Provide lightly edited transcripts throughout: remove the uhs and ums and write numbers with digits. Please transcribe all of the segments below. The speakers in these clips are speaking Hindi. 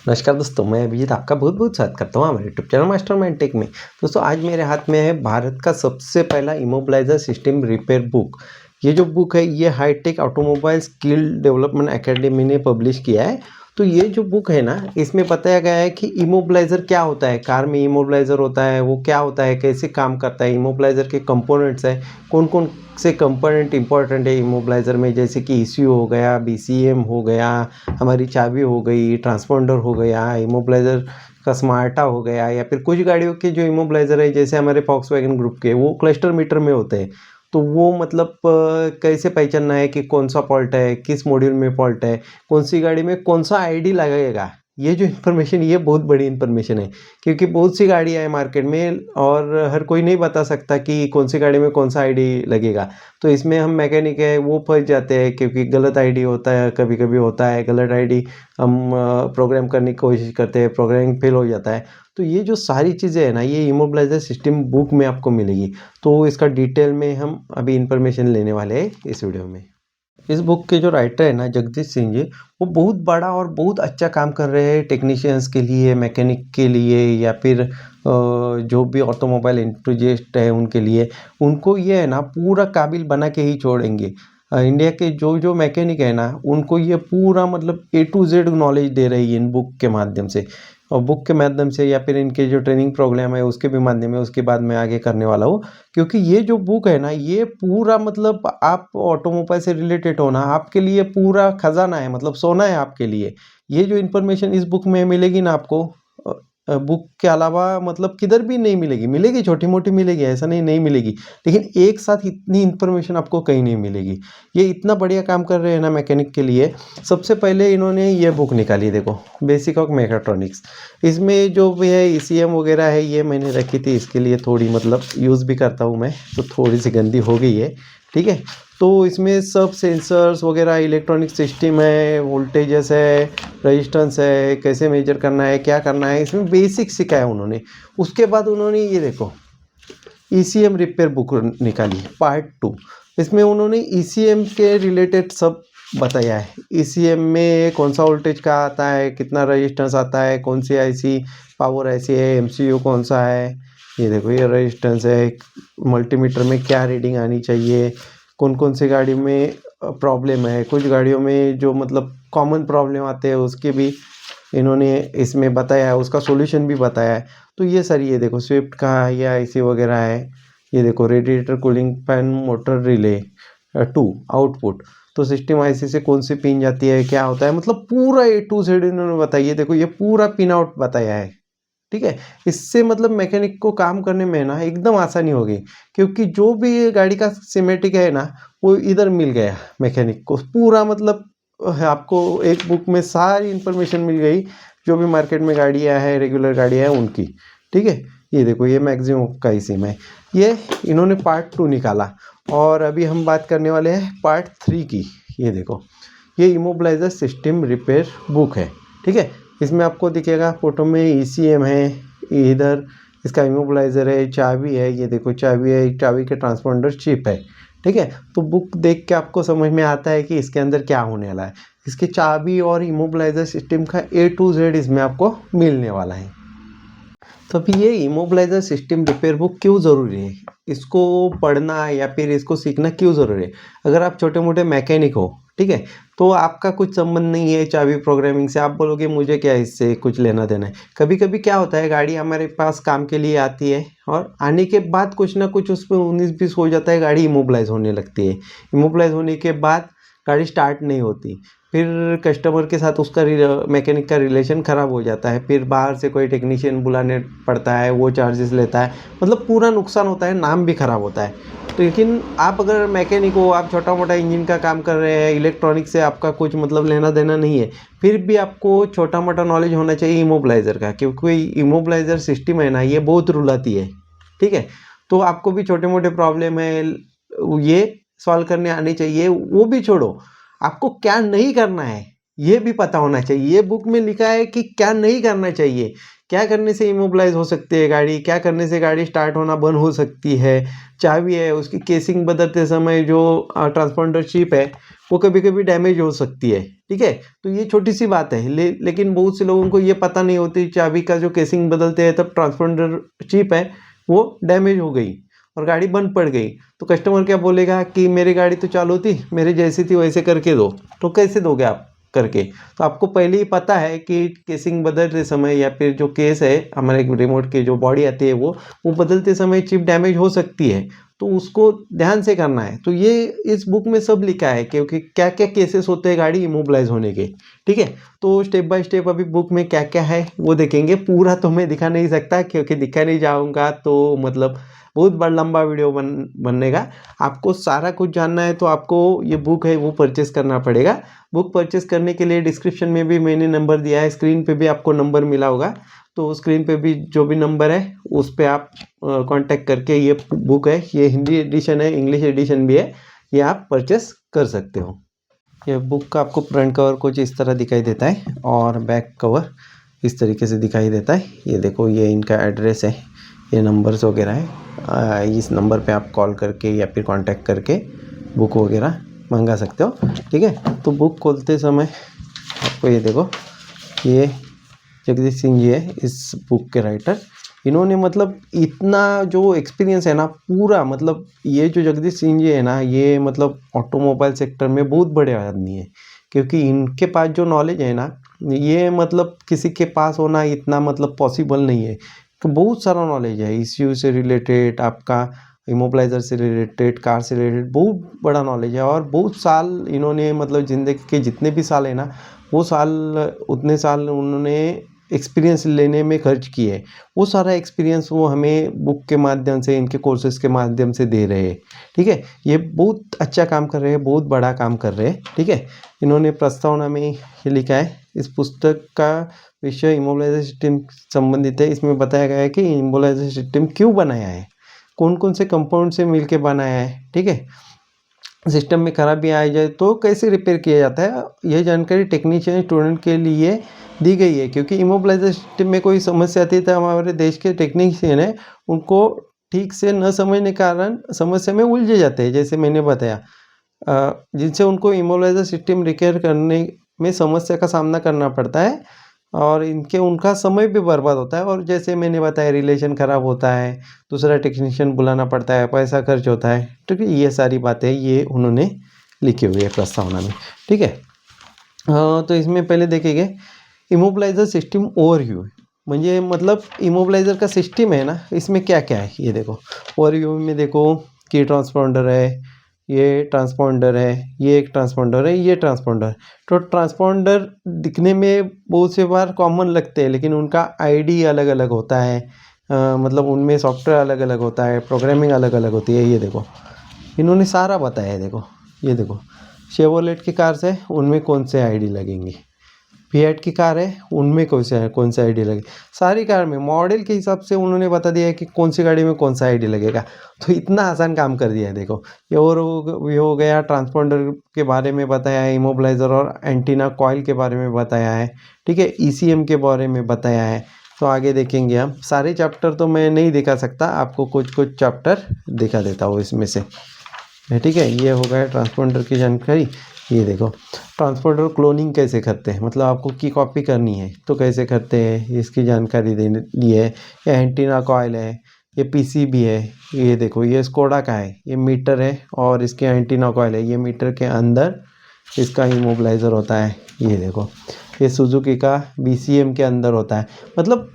नमस्कार दोस्तों, मैं अभिजीत आपका बहुत-बहुत स्वागत करता हूँ हमारे यूट्यूब चैनल मास्टरमाइंड टेक में। दोस्तों आज मेरे हाथ में है भारत का सबसे पहला इमोबिलाइज़र सिस्टम रिपेयर बुक। ये जो बुक है ये hitech automobile skill development academy ने पब्लिश किया है। तो ये जो बुक है ना, इसमें बताया गया है कि इमोबिलाइज़र क्या होता है, कार में इमोबिलाइज़र होता है, वो क्या होता है, कैसे काम करता है, इमोबिलाइज़र के कंपोनेंट्स हैं, कौन-कौन से कंपोनेंट इंपॉर्टेंट है इमोबिलाइज़र में, जैसे कि ईसीयू हो गया, बीसीएम हो गया, हमारी चाबी हो गई, ट्रांसपोंडर हो गया, इमोबिलाइज़र का स्मार्टा हो गया, या फिर कुछ गाड़ियों के जो इमोबिलाइज़र है जैसे हमारे वॉक्सवैगन ग्रुप के वो क्लस्टर मीटर में होते हैं। तो वो मतलब कैसे पहचानना है कि कौन-सा फ़ॉल्ट है, किस मॉड्यूल में फ़ॉल्ट है, कौन-सी गाड़ी में कौन-सा आईडी लगेगा। ये जो इन्फॉर्मेशन ये बहुत बड़ी इन्फॉर्मेशन है, क्योंकि बहुत सी गाड़ियाँ हैं मार्केट में और हर कोई नहीं बता सकता कि कौन-सी गाड़ी में कौन-सा आईडी लगेगा। तो इसमें हम मैकेनिक है वो फँस जाते हैं, क्योंकि गलत आईडी होता है, कभी-कभी होता है गलत आईडी हम प्रोग्राम करने की कोशिश करते हैं, प्रोग्रामिंग फेल हो जाता है। तो ये जो सारी चीज़ें हैं ना, ये इमोबिलाइज़र सिस्टम बुक में आपको मिलेगी। तो इसका डिटेल में हम अभी इन्फॉर्मेशन लेने वाले हैं इस वीडियो में। इस बुक के जो राइटर है ना जगदीश सिंह जी, वो बहुत बड़ा और बहुत अच्छा काम कर रहे हैं टेक्नीशियंस के लिए, मैकेनिक के लिए, या फिर जो भी ऑटोमोबाइल एंथुसियास्ट है उनके लिए। उनको ये है ना पूरा काबिल बना के ही छोड़ेंगे। इंडिया के जो जो मैकेनिक है ना, उनको ये पूरा मतलब ए टू जेड नॉलेज दे रही है इन बुक के माध्यम से। और बुक के माध्यम से या फिर इनके जो ट्रेनिंग प्रोग्राम है उसके भी माध्यम में, उसके बाद मैं आगे करने वाला हूँ। क्योंकि ये जो बुक है ना, ये पूरा मतलब आप ऑटोमोबाइल से रिलेटेड हो ना, आपके लिए पूरा खजाना है, मतलब सोना है आपके लिए। ये जो इन्फॉर्मेशन इस बुक में मिलेगी ना आपको, बुक के अलावा मतलब किधर भी नहीं मिलेगी। मिलेगी छोटी-मोटी मिलेगी, ऐसा नहीं मिलेगी। लेकिन एक साथ इतनी इन्फॉर्मेशन आपको कहीं नहीं मिलेगी। ये इतना बढ़िया काम कर रहे हैं ना मैकेनिक के लिए। सबसे पहले इन्होंने ये बुक निकाली, देखो बेसिक ऑफ मैकाट्रॉनिक्स। इसमें जो भी है ईसीएम वगैरह है, ये मैंने रखी थी इसके लिए थोड़ी, मतलब यूज़ भी करता हूँ मैं, तो थोड़ी सी गंदी हो गई है, ठीक है। तो इसमें सब सेंसर्स वगैरह, इलेक्ट्रॉनिक सिस्टम है, वोल्टेजेस है, रेजिस्टेंस है, कैसे मेजर करना है, क्या करना है, इसमें बेसिक सिखाया उन्होंने। उसके बाद उन्होंने ये देखो ईसीएम रिपेयर बुक निकाली पार्ट 2। इसमें उन्होंने ईसीएम के रिलेटेड सब बताया है। ईसीएम में कौन सा वोल्टेज का आता है, कितना रेजिस्टेंस आता है, कौन सी आईसी पावर आईसी है, एमसीयू कौन सा है, ये देखो ये रेजिस्टेंस है, मल्टीमीटर में क्या रीडिंग आनी चाहिए, कौन कौन सी गाड़ी में प्रॉब्लम है, कुछ गाड़ियों में जो मतलब कॉमन प्रॉब्लम आते हैं उसके भी इन्होंने इसमें बताया है, उसका सॉल्यूशन भी बताया है। तो ये सर ये देखो स्विफ्ट का ये आईसी वगैरह है। ये देखो radiator cooling fan motor relay 2 output. तो सिस्टम आईसी से कौन सी पिन जाती है, क्या होता है, मतलब पूरा ए टू जेड इन्होंने बताया। देखो ये पूरा पिन आउट बताया है, ठीक है। इससे मतलब मैकेनिक को काम करने में ना एकदम आसानी हो गई, क्योंकि जो भी ये गाड़ी का सिमेटिक है ना, वो इधर मिल गया मैकेनिक को पूरा, मतलब आपको एक बुक में सारी इन्फॉर्मेशन मिल गई, जो भी मार्केट में गाड़ियाँ हैं, रेगुलर गाड़ियाँ हैं उनकी, ठीक है। ये देखो ये मैक्सिमम का ही सिम है। ये इन्होंने पार्ट 2 निकाला, और अभी हम बात करने वाले हैं पार्ट 3 की। ये देखो ये इमोबिलाइज़र सिस्टम रिपेयर बुक है, ठीक है। इसमें आपको दिखेगा फोटो में ईसीएम है, इधर इसका इमोबिलाइज़र है, चाबी है, ये देखो चाबी है, चाबी के ट्रांसपोंडर चिप है, ठीक है। तो बुक देख के आपको समझ में आता है कि इसके अंदर क्या होने वाला है। इसकी चाबी और इमोबिलाइज़र सिस्टम का ए टू जेड इसमें आपको मिलने वाला है। तो अभी ये इमोबिलाइज़र सिस्टम रिपेयर बुक क्यों ज़रूरी है, इसको पढ़ना या फिर इसको सीखना क्यों ज़रूरी है। अगर आप छोटे मोटे मैकेनिक हो, ठीक है, तो आपका कुछ संबंध नहीं है चाबी प्रोग्रामिंग से, आप बोलोगे मुझे क्या इससे कुछ लेना देना है। कभी कभी क्या होता है, गाड़ी हमारे पास काम के लिए आती है और आने के बाद कुछ ना कुछ उसमें 19-20 हो जाता है, गाड़ी इमोबिलाइज होने लगती है। इमोबिलाइज होने के बाद गाड़ी स्टार्ट नहीं होती, फिर कस्टमर के साथ उसका मैकेनिक का रिलेशन ख़राब हो जाता है, फिर बाहर से कोई टेक्नीशियन बुलाने पड़ता है, वो चार्जेस लेता है, मतलब पूरा नुकसान होता है, नाम भी ख़राब होता है। तो लेकिन आप अगर मैकेनिक हो, आप छोटा मोटा इंजन का काम कर रहे हैं, इलेक्ट्रॉनिक से आपका कुछ मतलब लेना देना नहीं है, फिर भी आपको छोटा मोटा नॉलेज होना चाहिए इमोबिलाइज़र का, क्योंकि इमोबिलाइज़र सिस्टम है ना, ये बहुत रुलाती है, ठीक है। तो आपको भी छोटे मोटे प्रॉब्लम है ये सॉल्व करने आनी चाहिए। वो भी छोड़ो, आपको क्या नहीं करना है ये भी पता होना चाहिए। ये बुक में लिखा है कि क्या नहीं करना चाहिए, क्या करने से इमोबिलाइज हो सकती है गाड़ी, क्या करने से गाड़ी स्टार्ट होना बंद हो सकती है, चाबी है, उसकी केसिंग बदलते समय जो ट्रांसपॉन्डर चिप है वो कभी कभी डैमेज हो सकती है। ठीक है, तो ये छोटी सी बात है, लेकिन बहुत से लोगों को ये पता नहीं होती, चाबी का जो केसिंग बदलते हैं तब ट्रांसपॉन्डर चिप है वो डैमेज हो गई और गाड़ी बंद पड़ गई, तो कस्टमर क्या बोलेगा कि मेरी गाड़ी तो चालू थी, मेरी जैसी थी वैसे करके दो। तो कैसे दोगे आप करके? तो आपको पहले ही पता है कि केसिंग बदलते समय या फिर जो केस है हमारे रिमोट की जो बॉडी आती है वो बदलते समय चिप डैमेज हो सकती है, तो उसको ध्यान से करना है। तो ये इस बुक में सब लिखा है क्योंकि क्या क्या केसेस होते हैं गाड़ी इमोबिलाइज होने के। ठीक है, तो स्टेप बाय स्टेप अभी बुक में क्या क्या है वो देखेंगे। पूरा तो मैं दिखा नहीं सकता क्योंकि दिखा नहीं जाऊंगा तो मतलब बहुत बड़ा लंबा वीडियो बनेगा। आपको सारा कुछ जानना है तो आपको ये बुक है वो परचेस करना पड़ेगा। बुक परचेस करने के लिए डिस्क्रिप्शन में भी मैंने नंबर दिया है, स्क्रीन पे भी आपको नंबर मिला होगा, तो स्क्रीन पे भी जो भी नंबर है उस पर आप कांटेक्ट करके ये बुक है, ये हिंदी एडिशन है, इंग्लिश एडिशन भी है, ये आप परचेस कर सकते हो। ये बुक का आपको फ्रंट कवर कुछ इस तरह दिखाई देता है और बैक कवर इस तरीके से दिखाई देता है। ये देखो, ये इनका एड्रेस है, ये नंबर्स वगैरह है, इस नंबर पे आप कॉल करके या फिर कांटेक्ट करके बुक वगैरह मंगा सकते हो। ठीक है, तो बुक खोलते समय आपको ये देखो, ये जगदीश सिंह जी है इस बुक के राइटर। इन्होंने मतलब इतना जो एक्सपीरियंस है ना पूरा, मतलब ये जो जगदीश सिंह जी है ना, ये मतलब ऑटोमोबाइल सेक्टर में बहुत बड़े आदमी है, क्योंकि इनके पास जो नॉलेज है ना ये मतलब किसी के पास होना इतना मतलब पॉसिबल नहीं है। तो बहुत सारा नॉलेज है इश्यू से रिलेटेड, आपका इमोबिलाइजर से रिलेटेड, कार से रिलेटेड बहुत बड़ा नॉलेज है। और बहुत साल इन्होंने मतलब ज़िंदगी के जितने भी साल है ना वो साल, उतने साल उन्होंने एक्सपीरियंस लेने में खर्च किए। वो सारा एक्सपीरियंस वो हमें बुक के माध्यम से, इनके कोर्सेज के माध्यम से दे रहे हैं। ठीक है, ये बहुत अच्छा काम कर रहे हैं, बहुत बड़ा काम कर रहे हैं। ठीक है, इन्होंने प्रस्तावना में ये लिखा है, इस पुस्तक का विषय इमोबिलाइजर सिस्टम संबंधित है। इसमें बताया गया है कि इमोबिलाइजर सिस्टम क्यों बनाया है, कौन कौन से कंपाउंड से मिलके बनाया है। ठीक है, सिस्टम में खराबी आ जाए तो कैसे रिपेयर किया जाता है, यह जानकारी टेक्नीशियन स्टूडेंट के लिए दी गई है। क्योंकि इमोबिलाइजर सिस्टम में कोई समस्या आती है तो हमारे देश के टेक्नीशियन है उनको ठीक से न समझने के कारण समस्या में उलझे जाते हैं, जैसे मैंने बताया, जिनसे उनको इमोबिलाइजर सिस्टम रिपेयर करने में समस्या का सामना करना पड़ता है और इनके उनका समय भी बर्बाद होता है। और जैसे मैंने बताया रिलेशन ख़राब होता है, दूसरा टेक्नीशियन बुलाना पड़ता है, पैसा खर्च होता है। ठीक है, ये सारी बातें ये उन्होंने लिखी हुई है प्रस्तावना में। ठीक है, तो इसमें पहले देखेंगे इमोबिलाइजर सिस्टम ओवरव्यू, म्हणजे मतलब इमोबिलाइजर का सिस्टम है ना इसमें क्या क्या है ये देखो। ओवरव्यू में देखो कि ट्रांसपॉन्डर है, ये ट्रांसपॉन्डर है, ये एक ट्रांसपॉन्डर है, ये ट्रांसपॉन्डर। तो ट्रांसपॉन्डर दिखने में बहुत से बार कॉमन लगते हैं लेकिन उनका आईडी अलग अलग होता है, मतलब उनमें सॉफ्टवेयर अलग अलग होता है, प्रोग्रामिंग अलग अलग होती है। ये देखो इन्होंने सारा बताया है। देखो ये देखो, शेवरलेट की कार से उनमें कौन से आईडी लगेंगे, फिएट की कार है उनमें कौन सा आईडी लगे, सारी कार में मॉडल के हिसाब से उन्होंने बता दिया है कि कौन सी गाड़ी में कौन सा आईडी लगेगा। तो इतना आसान काम कर दिया है। देखो ये और ये हो गया, ट्रांसपॉन्डर के बारे में बताया है, इमोबिलाइजर और एंटीना कॉइल के बारे में बताया है। ठीक है, ईसीएम के बारे में बताया है। तो आगे देखेंगे हम, सारे चैप्टर तो मैं नहीं दिखा सकता, आपको कुछ कुछ चैप्टर दिखा देता हूँ इसमें से। ठीक है, ये हो गया ट्रांसपॉन्डर की जानकारी। ये देखो ट्रांसपोर्टर क्लोनिंग कैसे करते हैं, मतलब आपको की कॉपी करनी है तो कैसे करते हैं इसकी जानकारी देने दी है। ये एंटीना कॉइल है, ये पीसीबी है। ये देखो ये स्कोडा का है, ये मीटर है और इसके एंटीना कॉइल है, ये मीटर के अंदर इसका इमोबिलाइजर होता है। ये देखो ये सुजुकी का बीसीएम के अंदर होता है। मतलब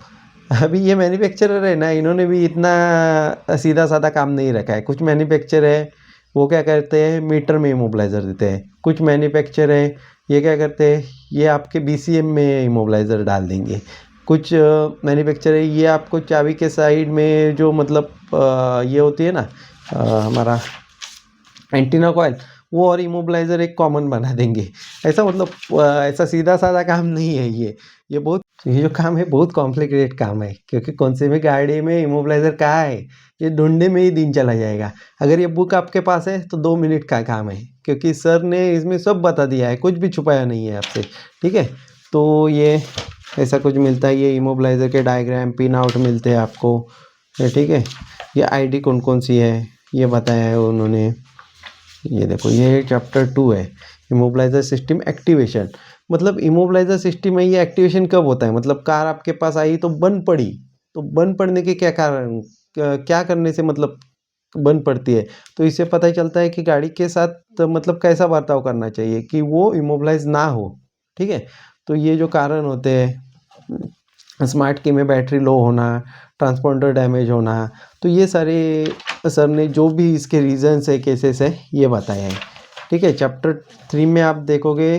अभी ये मैन्युफैक्चरर है ना, इन्होंने भी इतना सीधा साधा काम नहीं रखा है। कुछ मैन्युफैक्चर है वो क्या करते हैं मीटर में इमोबिलाइज़र देते हैं, कुछ मैन्युफैक्चर है ये क्या करते हैं ये आपके बीसीएम में इमोबिलाइज़र डाल देंगे। कुछ मैन्युफैक्चर है ये आपको चाबी के साइड में जो मतलब ये होती है ना हमारा एंटीना कॉइल, वो और इमोबिलाइज़र एक कॉमन बना देंगे। ऐसा मतलब ऐसा सीधा साधा काम नहीं है ये बहुत, ये जो काम है बहुत कॉम्प्लिकेटेड काम है, क्योंकि कौन से भी गाड़ी में इमोबिलाइज़र कहाँ है ये ढूंढने में ही दिन चला जाएगा। अगर ये बुक आपके पास है तो 2 मिनट का काम है, क्योंकि सर ने इसमें सब बता दिया है, कुछ भी छुपाया नहीं है आपसे। ठीक है, तो ये ऐसा कुछ मिलता है। ये इमोबिलाइज़र के डायग्राम पिन आउट मिलते हैं आपको, ठीक है। ये आईडी कौन कौन सी है ये बताया है उन्होंने। ये देखो ये चैप्टर 2 है, इमोबिलाइज़र सिस्टम एक्टिवेशन। मतलब इमोबिलाइज़र सिस्टम में ये एक्टिवेशन कब होता है, मतलब कार आपके पास आई तो बंद पड़ी, तो बंद पड़ने के क्या कारण, क्या करने से मतलब बंद पड़ती है। तो इससे पता ही चलता है कि गाड़ी के साथ तो मतलब कैसा बर्ताव करना चाहिए कि वो इमोबिलाइज ना हो, ठीक है। तो ये जो कारण होते हैं, स्मार्ट की में बैटरी लो होना, ट्रांसपोंडर डैमेज होना, तो ये सारे सर ने जो भी इसके रीजंस है, केसेस है, ये बताया है, ठीक है। चैप्टर 3 में आप देखोगे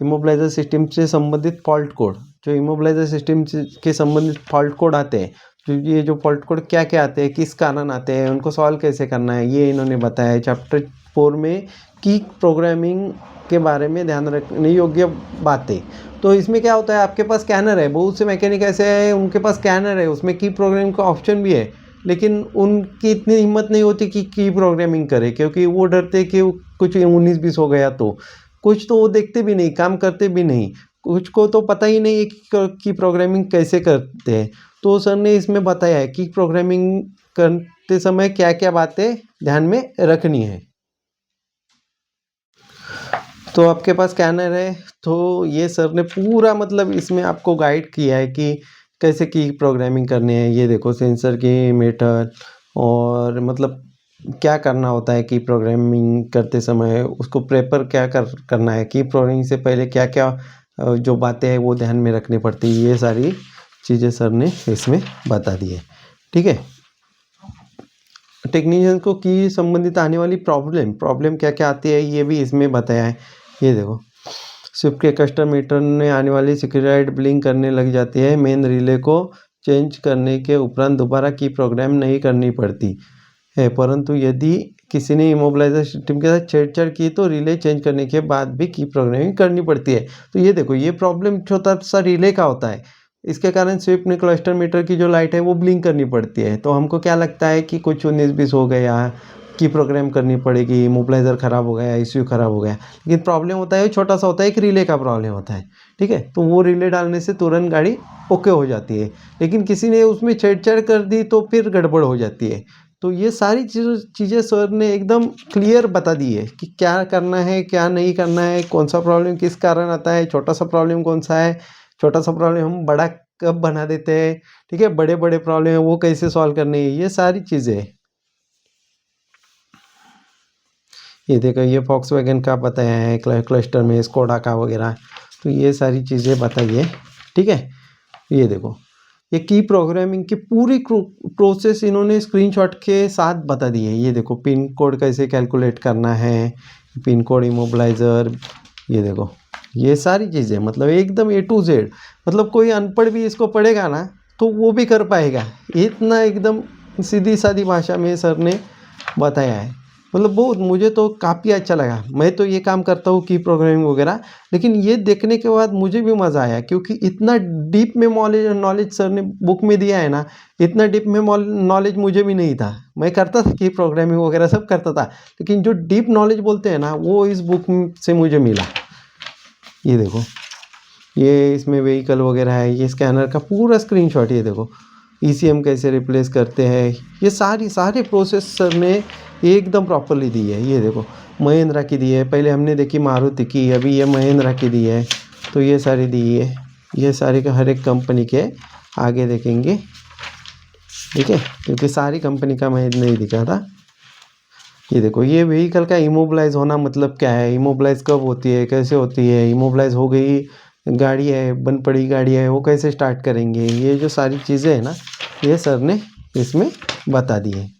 इमोबिलाइजर सिस्टम से संबंधित फॉल्ट कोड, जो इमोबिलाइजर सिस्टम के संबंधित फॉल्ट कोड आते हैं, तो ये जो फॉल्ट कोड क्या क्या आते हैं, किस कारण आते हैं, उनको सॉल्व कैसे करना है, ये इन्होंने बताया है। चैप्टर 4 में की प्रोग्रामिंग के बारे में ध्यान रखने योग्य बातें। तो इसमें क्या होता है, आपके पास स्कैनर है, बहुत से मैकेनिक ऐसे हैं उनके पास स्कैनर है, उसमें की प्रोग्रामिंग का ऑप्शन भी है, लेकिन उनकी इतनी हिम्मत नहीं होती कि की प्रोग्रामिंग करे, क्योंकि वो डरते कि कुछ 19-20 हो गया तो कुछ, तो वो देखते भी नहीं, काम करते भी नहीं, कुछ को तो पता ही नहीं है कि प्रोग्रामिंग कैसे करते हैं। तो सर ने इसमें बताया है कि प्रोग्रामिंग करते समय क्या क्या बातें ध्यान में रखनी है। तो आपके पास स्कैनर है, तो ये सर ने पूरा मतलब इसमें आपको गाइड किया है कि कैसे की प्रोग्रामिंग करनी है। ये देखो सेंसर की मेथड, और मतलब क्या करना होता है कि प्रोग्रामिंग करते समय उसको प्रेपर क्या करना है, कि प्रोग्रामिंग से पहले क्या क्या जो बातें हैं वो ध्यान में रखनी पड़ती है, ये सारी चीज़ें सर ने इसमें बता दी है, ठीक है। टेक्नीशियन को की संबंधित आने वाली प्रॉब्लम क्या क्या आती है ये भी इसमें बताया है। ये देखो स्विफ्ट के कस्टम मीटर में आने वाली सिक्योरिटी लाइट ब्लिंक करने लग जाती है, मेन रिले को चेंज करने के उपरांत दोबारा की प्रोग्राम नहीं करनी पड़ती है, परंतु यदि किसी ने इमोबिलाइजर सिस्टम के साथ छेड़छाड़ की तो रिले चेंज करने के बाद भी की प्रोग्रामिंग करनी पड़ती है। तो ये देखो ये प्रॉब्लम छोटा सा रिले का होता है, इसके कारण स्विफ्ट में क्लस्टर मीटर की जो लाइट है वो ब्लिंक करनी पड़ती है। तो हमको क्या लगता है कि कुछ 19-20 हो गया, की प्रोग्राम करनी पड़ेगी, इमोबिलाइजर ख़राब हो गया, ईसीयू ख़राब हो गया, लेकिन प्रॉब्लम होता है छोटा सा होता है, एक रिले का प्रॉब्लम होता है, ठीक है। तो वो रिले डालने से तुरंत गाड़ी ओके हो जाती है, लेकिन किसी ने उसमें छेड़छाड़ कर दी तो फिर गड़बड़ हो जाती है। तो ये सारी चीज़ें सर ने एकदम क्लियर बता दी है कि क्या करना है क्या नहीं करना है, कौन सा प्रॉब्लम किस कारण आता है, छोटा सा प्रॉब्लम कौन सा है, छोटा सा प्रॉब्लम हम बड़ा कब बना देते हैं, ठीक है, बड़े बड़े प्रॉब्लम है वो कैसे सॉल्व करनी है, ये सारी चीज़ें। ये देखो ये वैगन का बताया है, क्लस्टर में स्कोडा का वगैरह, तो ये सारी चीज़ें बताइए, ठीक है। ये देखो ये की प्रोग्रामिंग की पूरी प्रोसेस इन्होंने स्क्रीनशॉट के साथ बता दी है। ये देखो पिन कोड कैसे कैलकुलेट करना है, पिन कोड इमोबिलाइज़र, ये देखो ये सारी चीज़ें मतलब एकदम A to Z, मतलब कोई अनपढ़ भी इसको पढ़ेगा ना तो वो भी कर पाएगा, इतना एकदम सीधी सादी भाषा में सर ने बताया है। मतलब बहुत मुझे तो काफ़ी अच्छा लगा, मैं तो ये काम करता हूँ की प्रोग्रामिंग वगैरह, लेकिन ये देखने के बाद मुझे भी मज़ा आया, क्योंकि इतना डीप में नॉलेज सर ने बुक में दिया है ना, इतना डीप में नॉलेज मुझे भी नहीं था। मैं करता था की प्रोग्रामिंग वगैरह सब करता था, लेकिन जो डीप नॉलेज बोलते हैं ना वो इस बुक से मुझे मिला। ये देखो ये इसमें व्हीकल वगैरह है, ये स्कैनर का पूरा स्क्रीनशॉट, ये देखो ईसीएम कैसे रिप्लेस करते हैं, ये सारे प्रोसेस सर ने एकदम प्रॉपरली दी है। ये देखो महिंद्रा की दी है, पहले हमने देखी मारुति की, अभी ये महिंद्रा की दी है, तो ये सारी दी है, ये सारी का हर एक कंपनी के आगे देखेंगे, ठीक है, क्योंकि सारी कंपनी का मैं नहीं दिखा था। ये देखो ये व्हीकल का इमोबिलाइज होना मतलब क्या है, इमोबिलाइज कब होती है, कैसे होती है, इमोबिलाइज हो गई गाड़ी है, बंद पड़ी गाड़ी है, वो कैसे स्टार्ट करेंगे, ये जो सारी चीज़ें हैं ना ये सर ने इसमें बता दी है।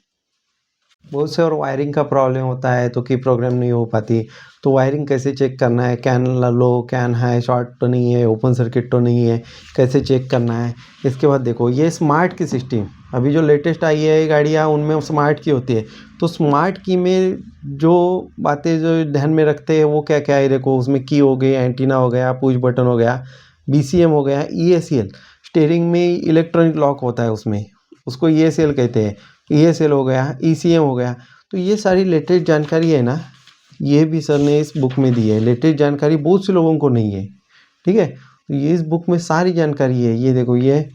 बहुत से और वायरिंग का प्रॉब्लम होता है तो की प्रोग्राम नहीं हो पाती, तो वायरिंग कैसे चेक करना है, कैन लो कैन है, शॉर्ट तो नहीं है, ओपन सर्किट तो नहीं है, कैसे चेक करना है। इसके बाद देखो ये स्मार्ट की सिस्टम, अभी जो लेटेस्ट आई है गाड़ियाँ उनमें स्मार्ट की होती है, तो स्मार्ट की में जो बातें जो ध्यान में रखते हैं वो क्या क्या है, देखो उसमें की हो गई, एंटीना हो गया, पुश बटन हो गया, बीसीएम हो गया, ईएसएल, स्टीयरिंग में इलेक्ट्रॉनिक लॉक होता है उसमें, उसको ईएसएल कहते हैं, ईएसएल हो गया, ईसीएम हो गया। तो ये सारी लेटेस्ट जानकारी है ना, ये भी सर ने इस बुक में दी है, लेटेस्ट जानकारी बहुत से लोगों को नहीं है, ठीक है। तो ये इस बुक में सारी जानकारी है। ये देखो, ये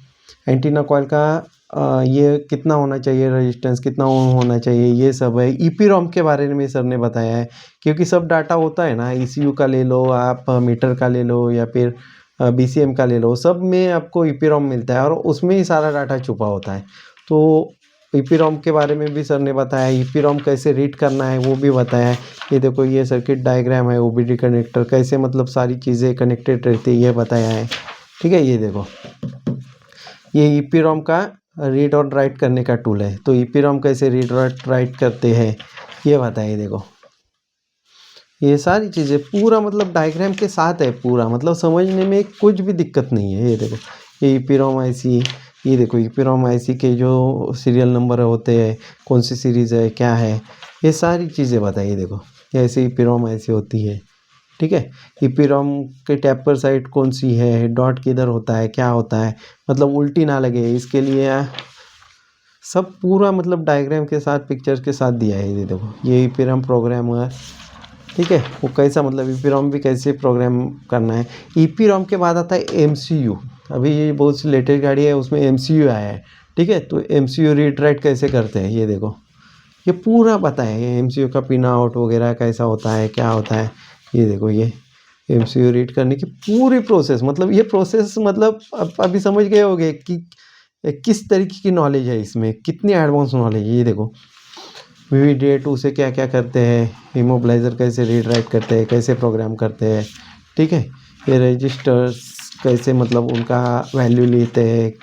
एंटीना कॉइल का ये कितना होना चाहिए, रेजिस्टेंस कितना होना चाहिए, ये सब है। ईपीरॉम के बारे में सर ने बताया है, क्योंकि सब डाटा होता है ना, ईसीयू का ले लो आप, मीटर का ले लो या फिर बीसीएम का ले लो, सब में आपको ईपीरॉम मिलता है और उसमें ही सारा डाटा छुपा होता है। तो ईपीरॉम के बारे में भी सर ने बताया, ईपीरॉम कैसे रीड करना है वो भी बताया है। ये देखो, ये सर्किट डायग्राम है, ओबीडी कनेक्टर कैसे मतलब सारी चीज़ें कनेक्टेड रहती है ये बताया है। ठीक है, ये देखो, ये ईपीरॉम का रीड और राइट करने का टूल है। तो ईपीरॉम कैसे रीड और राइट करते हैं ये बताइए। देखो, ये सारी चीज़ें पूरा मतलब डायग्राम के साथ है पूरा, मतलब समझने में कुछ भी दिक्कत नहीं है। ये देखो, ये ईपीरॉम आईसी, ये देखो ईपीरॉम आईसी के जो सीरियल नंबर होते हैं, कौन सी सीरीज़ है क्या है, ये सारी चीज़ें बताइए। देखो, ऐसे ईपीरॉम आईसी होती है। ठीक है, ईपीरॉम के टैपर साइड कौन सी है, डॉट किधर होता है, क्या होता है, मतलब उल्टी ना लगे इसके लिए सब पूरा मतलब डायग्राम के साथ पिक्चर्स के साथ दिया है। ये देखो, ये ईपीरॉम प्रोग्रामर, ठीक है, वो कैसा मतलब ईपीरॉम भी कैसे प्रोग्राम करना है। ईपीरॉम के बाद आता है एमसीयू। अभी ये बहुत सी लेटेस्ट गाड़ी है उसमें एमसीयू आया है। ठीक है, तो एमसीयू रीड राइट कैसे करते हैं ये देखो, ये पूरा पता है। ये एमसीयू का पिन आउट वगैरह कैसा होता है, क्या होता है। ये देखो, ये एमसीयू रीड करने की पूरी प्रोसेस, मतलब ये प्रोसेस मतलब अभी समझ गए होंगे कि किस तरीके की नॉलेज है इसमें, कितनी एडवांस नॉलेज है। ये देखो, VVDA2 से क्या क्या करते हैं, इमोबलाइज़र कैसे रीड राइट करते हैं, कैसे प्रोग्राम करते हैं। ठीक है, ये रजिस्टर्स कैसे मतलब उनका वैल्यू लेते हैं,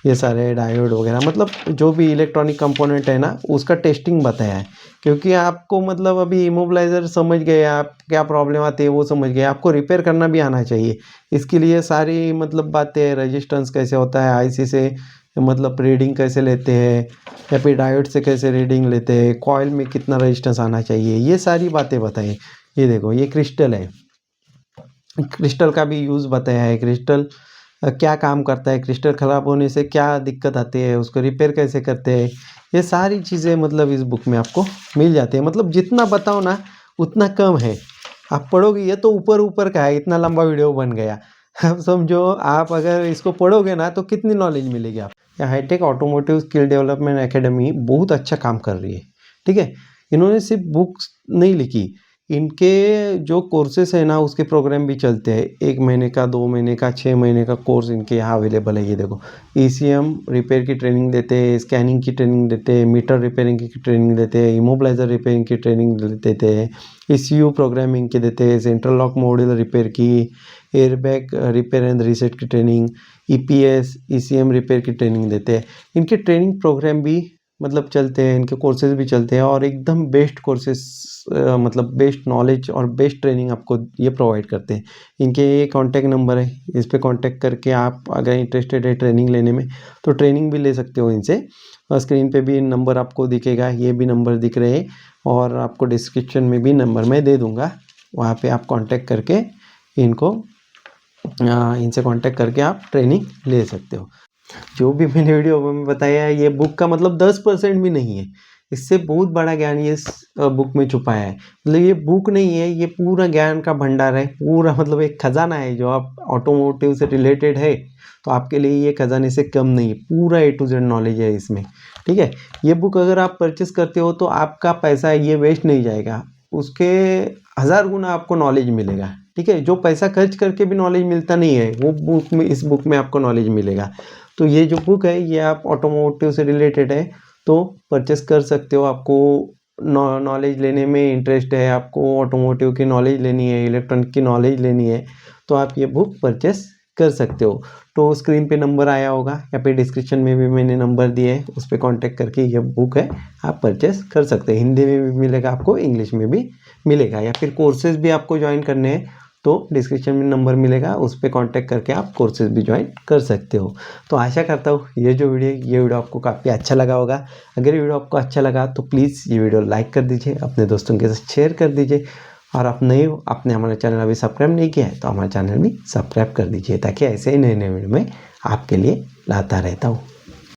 ये सारे डायोड वगैरह, मतलब जो भी इलेक्ट्रॉनिक कंपोनेंट है ना उसका टेस्टिंग बताया है। क्योंकि आपको मतलब अभी इमोबलाइज़र समझ गए आप, क्या प्रॉब्लम आती है वो समझ गए, आपको रिपेयर करना भी आना चाहिए। इसके लिए सारी मतलब बातें, रेजिस्टेंस कैसे होता है, आईसी से मतलब रीडिंग कैसे लेते हैं, या फिर डायोड से कैसे रीडिंग लेते हैं, कॉइल में कितना रेजिस्टेंस आना चाहिए, ये सारी बातें बताई। ये देखो, ये क्रिस्टल है, क्रिस्टल का भी यूज़ बताया है। क्रिस्टल क्या काम करता है, क्रिस्टल ख़राब होने से क्या दिक्कत आती है, उसको रिपेयर कैसे करते हैं, ये सारी चीज़ें मतलब इस बुक में आपको मिल जाती है। मतलब जितना बताओ ना उतना कम है। आप पढ़ोगे, ये तो ऊपर ऊपर का है, इतना लंबा वीडियो बन गया। अब समझो आप अगर इसको पढ़ोगे ना तो कितनी नॉलेज मिलेगी आप। Hitech automotive skill development academy बहुत अच्छा काम कर रही है। ठीक है, इन्होंने सिर्फ बुक्स नहीं लिखी, इनके जो कोर्सेस है ना उसके प्रोग्राम भी चलते हैं। 1 महीने का, 2 महीने का, 6 महीने का कोर्स इनके यहाँ अवेलेबल है। ये देखो, ECM रिपेयर की ट्रेनिंग देते हैं, स्कैनिंग की ट्रेनिंग देते हैं, मीटर रिपेयरिंग की ट्रेनिंग देते हैं, इमोबलाइज़र रिपेयरिंग की ट्रेनिंग देते हैं, ECU प्रोग्रामिंग की देते हैं, सेंट्रल लॉक मॉड्यूल रिपेयर की, एयरबैग रिपेयर एंड रीसेट की ट्रेनिंग, EPS ECM रिपेयर की ट्रेनिंग देते हैं। इनके ट्रेनिंग प्रोग्राम भी मतलब चलते हैं, इनके कोर्सेज भी चलते हैं और एकदम बेस्ट कोर्सेज मतलब बेस्ट नॉलेज और बेस्ट ट्रेनिंग आपको ये प्रोवाइड करते हैं। इनके ये कॉन्टैक्ट नंबर है, इस पर कॉन्टैक्ट करके आप अगर इंटरेस्टेड है ट्रेनिंग लेने में तो ट्रेनिंग भी ले सकते हो इनसे। और स्क्रीन पे भी नंबर आपको दिखेगा, ये भी नंबर दिख रहे हैं और आपको डिस्क्रिप्शन में भी नंबर मैं दे दूँगा, वहाँ पर आप कॉन्टैक्ट करके इनको इनसे कॉन्टैक्ट करके आप ट्रेनिंग ले सकते हो। जो भी मैंने वीडियो में बताया है ये बुक का मतलब 10% भी नहीं है, इससे बहुत बड़ा ज्ञान ये इस बुक में छुपाया है। मतलब ये बुक नहीं है, ये पूरा ज्ञान का भंडार है, पूरा मतलब एक खजाना है। जो आप ऑटोमोटिव से रिलेटेड है तो आपके लिए ये खजाने से कम नहीं है, पूरा A to Z नॉलेज है इसमें। ठीक है, ये बुक अगर आप परचेस करते हो तो आपका पैसा ये वेस्ट नहीं जाएगा, उसके 1000 गुना आपको नॉलेज मिलेगा। ठीक है, जो पैसा खर्च करके भी नॉलेज मिलता नहीं है वो बुक में, इस बुक में आपको नॉलेज मिलेगा। तो ये जो बुक है ये आप ऑटोमोटिव से रिलेटेड है तो परचेस कर सकते हो। आपको नॉलेज लेने में इंटरेस्ट है, आपको ऑटोमोटिव की नॉलेज लेनी है, इलेक्ट्रॉनिक की नॉलेज लेनी है तो आप ये बुक परचेस कर सकते हो। तो स्क्रीन पे नंबर आया होगा या फिर डिस्क्रिप्शन में भी मैंने नंबर दिए है, उस पर कॉन्टैक्ट करके ये बुक है आप परचेस कर सकते हैं। हिंदी में भी मिलेगा आपको, इंग्लिश में भी मिलेगा, या फिर कोर्सेज भी आपको ज्वाइन करने हैं तो डिस्क्रिप्शन में नंबर मिलेगा, उस पर कॉन्टैक्ट करके आप कोर्सेज भी ज्वाइन कर सकते हो। तो आशा करता हूँ ये वीडियो आपको काफ़ी अच्छा लगा होगा। अगर ये वीडियो आपको अच्छा लगा तो प्लीज़ ये वीडियो लाइक कर दीजिए, अपने दोस्तों के साथ शेयर कर दीजिए, और आप नए हो, आपने हमारा चैनल अभी सब्सक्राइब नहीं किया है तो हमारा चैनल भी सब्सक्राइब कर दीजिए, ताकि ऐसे ही नए नए वीडियो में आपके लिए लाता रहता हूँ।